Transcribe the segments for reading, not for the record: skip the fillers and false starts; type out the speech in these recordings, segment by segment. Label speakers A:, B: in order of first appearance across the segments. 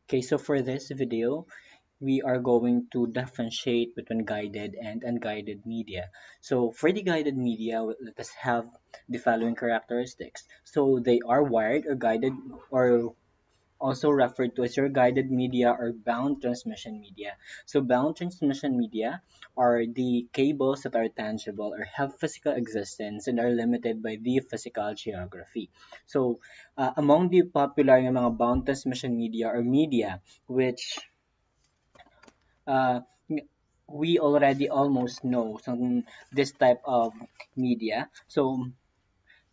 A: Okay, so for this video, we are going to differentiate between guided and unguided media. So for the guided media, let us have the following characteristics. So they are wired or guided, or also referred to as your guided media or bound transmission media. So bound transmission media are the cables that are tangible or have physical existence and are limited by the physical geography. So among the popular ng mga bound transmission media or media which uh, we already almost know some this type of media. So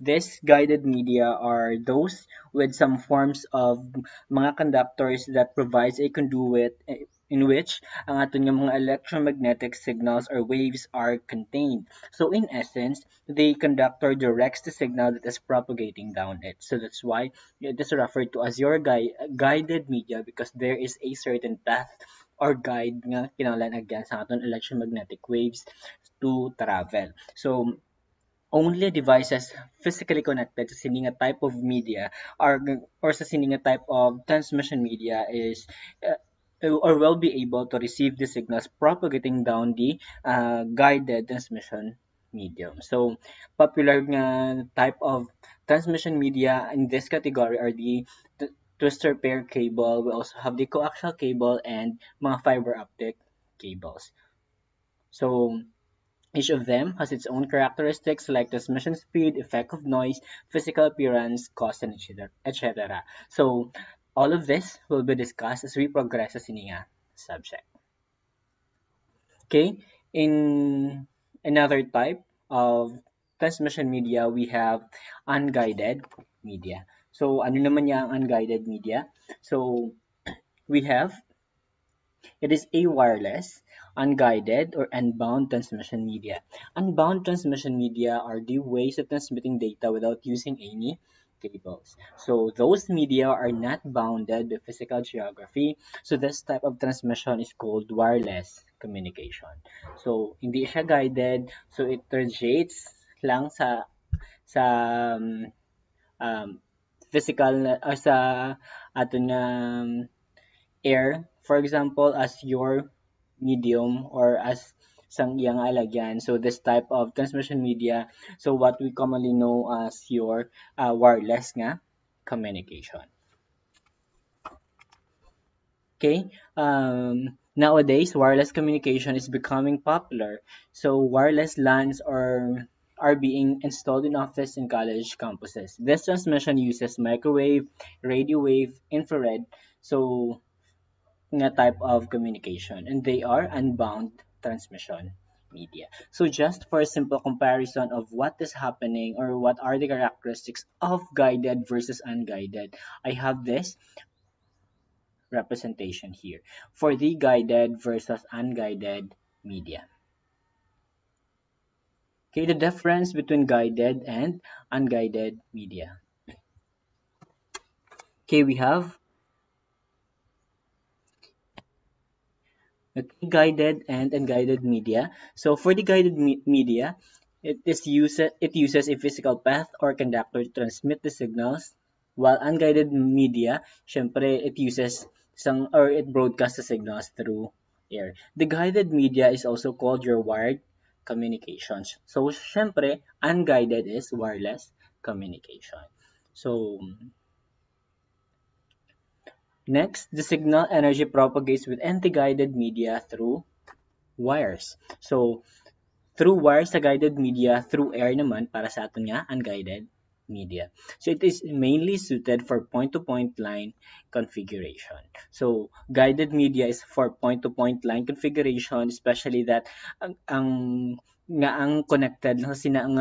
A: these guided media are those with some forms of mga conductors that provides a conduit in which ang aton nga mga electromagnetic signals or waves are contained. So in essence, the conductor directs the signal that is propagating down it. So that's why it is referred to as your guided media because there is a certain path or guide nga kinahanglan again sa aton electromagnetic waves to travel. So only devices physically connected to sending a type of media or sa sending a type of transmission media is or will be able to receive the signals propagating down the guided transmission medium. So popular nga type of transmission media in this category are the twister pair cable. We also have the coaxial cable and mga fiber optic cables. So each of them has its own characteristics like transmission speed, effect of noise, physical appearance, cost, and etc. So all of this will be discussed as we progress sa sininga subject. Okay, in another type of transmission media, we have unguided media. So ano naman niya ang unguided media? So we have it is a wireless, unguided, or unbound transmission media. Unbound transmission media are the ways of transmitting data without using any cables. So those media are not bounded by physical geography. So this type of transmission is called wireless communication. So hindi siya guided, so it radiates lang sa um, physical or sa aton air, for example, as your medium or as sang iyang alagyan. So this type of transmission media, so what we commonly know as your wireless nga communication. Okay, nowadays wireless communication is becoming popular. So wireless LANs are being installed in office and college campuses. This transmission uses microwave, radio wave, infrared. So nga type of communication, and they are unbound transmission media. So just for a simple comparison of what is happening or what are the characteristics of guided versus unguided, I have this representation here for the guided versus unguided media. Okay, the difference between guided and unguided media. Okay, we have guided and unguided media. So for the guided media, it uses a physical path or conductor to transmit the signals, while unguided media, syempre it uses some or it broadcasts the signals through air. The guided media is also called your wired communications. So syempre unguided is wireless communication. So next, the signal energy propagates with anti-guided media through wires. So, through wires sa guided media, through air naman para sa aton nga unguided media. So, it is mainly suited for point-to-point line configuration. So, guided media is for point-to-point line configuration, especially that ang connected lang sina ang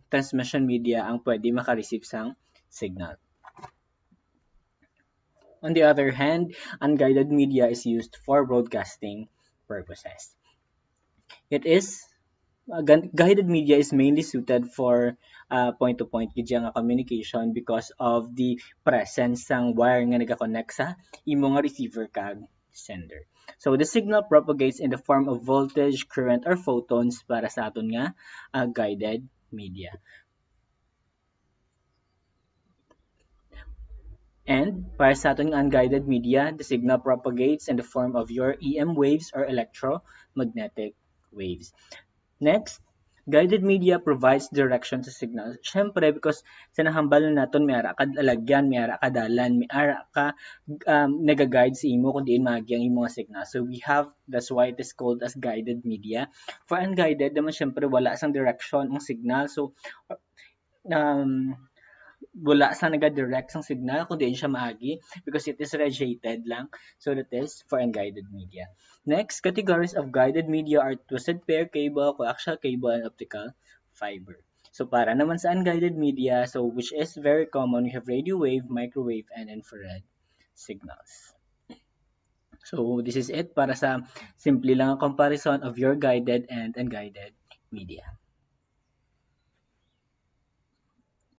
A: transmission media ang pwede makareceive sang signal. On the other hand, unguided media is used for broadcasting purposes. It is guided media is mainly suited for point-to-point nga communication because of the presence ng wire nga nagka-connect sa imo nga receiver kag sender. So the signal propagates in the form of voltage, current, or photons para sa aton nga guided media. And para sa ating unguided media, the signal propagates in the form of your EM waves or electromagnetic waves. Next, guided media provides direction to signals. Siyempre, because sa nahambal na naton, may ara ka alagyan, may ara ka dalan, may ara ka nag-guide sa imo kung diin magi ang imong signal. So we have, that's why it is called as guided media. For unguided, naman siyempre wala sang direction ang signal. So, um, wala sa naga-direct sang signal kung diin siya maagi because it is radiated lang. So that is for unguided media. Next, categories of guided media are twisted pair cable, coaxial cable, and optical fiber. So para naman sa unguided media, so which is very common, we have radio wave, microwave, and infrared signals. So this is it para sa simple lang ang comparison of your guided and unguided media.